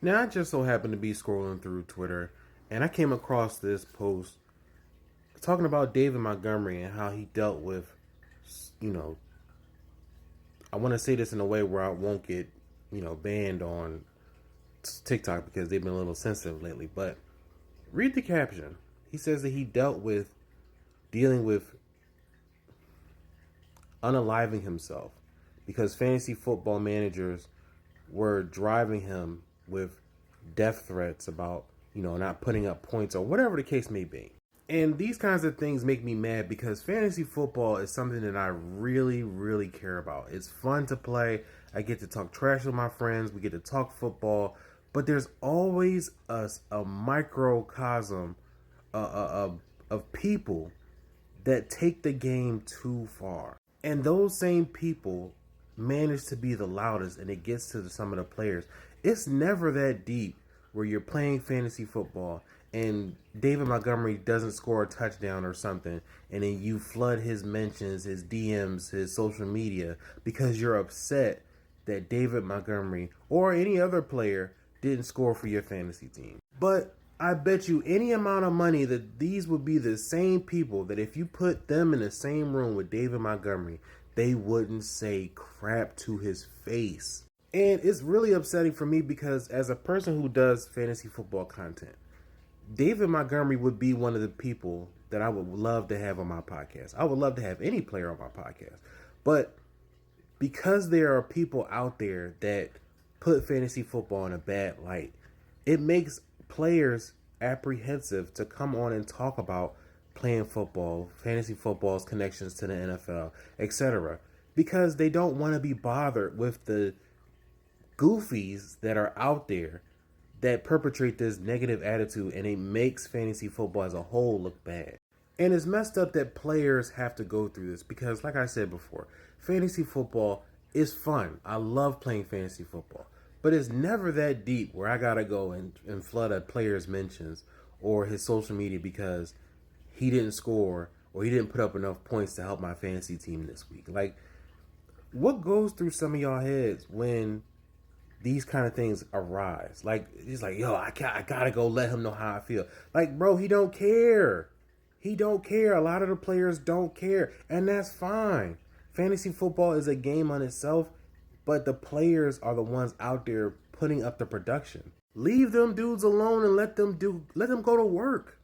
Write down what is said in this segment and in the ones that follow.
Now, I just so happened to be scrolling through Twitter and I came across this post talking about David Montgomery and how he dealt with, you know, I want to say this in a way where I won't get, banned on TikTok because they've been a little sensitive lately. But read the caption. He says that he dealt with dealing with unaliving himself because fantasy football managers were driving him with death threats about, not putting up points or whatever the case may be. And these kinds of things make me mad because fantasy football is something that I really, really care about. It's fun to play. I get to talk trash with my friends. We get to talk football. But there's always a microcosm of people that take the game too far. And those same people manage to be the loudest, and it gets to some of the players. It's never that deep where you're playing fantasy football and David Montgomery doesn't score a touchdown or something, and then you flood his mentions, his DMs, his social media because you're upset that David Montgomery or any other player didn't score for your fantasy team. But I bet you any amount of money that these would be the same people that if you put them in the same room with David Montgomery, they wouldn't say crap to his face. And it's really upsetting for me because as a person who does fantasy football content, David Montgomery would be one of the people that I would love to have on my podcast. I would love to have any player on my podcast. But because there are people out there that put fantasy football in a bad light, it makes players apprehensive to come on and talk about playing football, fantasy football's connections to the NFL, etc. Because they don't want to be bothered with the goofies that are out there that perpetrate this negative attitude, and it makes fantasy football as a whole look bad. And it's messed up that players have to go through this because, like I said before, fantasy football is fun. I love playing fantasy football. But it's never that deep where I gotta go and flood a player's mentions or his social media because he didn't score or he didn't put up enough points to help my fantasy team this week. Like, what goes through some of y'all heads when these kind of things arise? Like, he's like, yo, I gotta go let him know how I feel. Like, bro, he don't care. He don't care. A lot of the players don't care, and that's fine. Fantasy football is a game on itself, but the players are the ones out there putting up the production. Leave them dudes alone and let them go to work.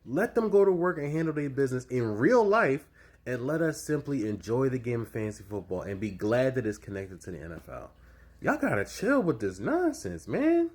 Let them go to work and handle their business in real life, and let us simply enjoy the game of fantasy football and be glad that it's connected to the NFL. Y'all gotta chill with this nonsense, man.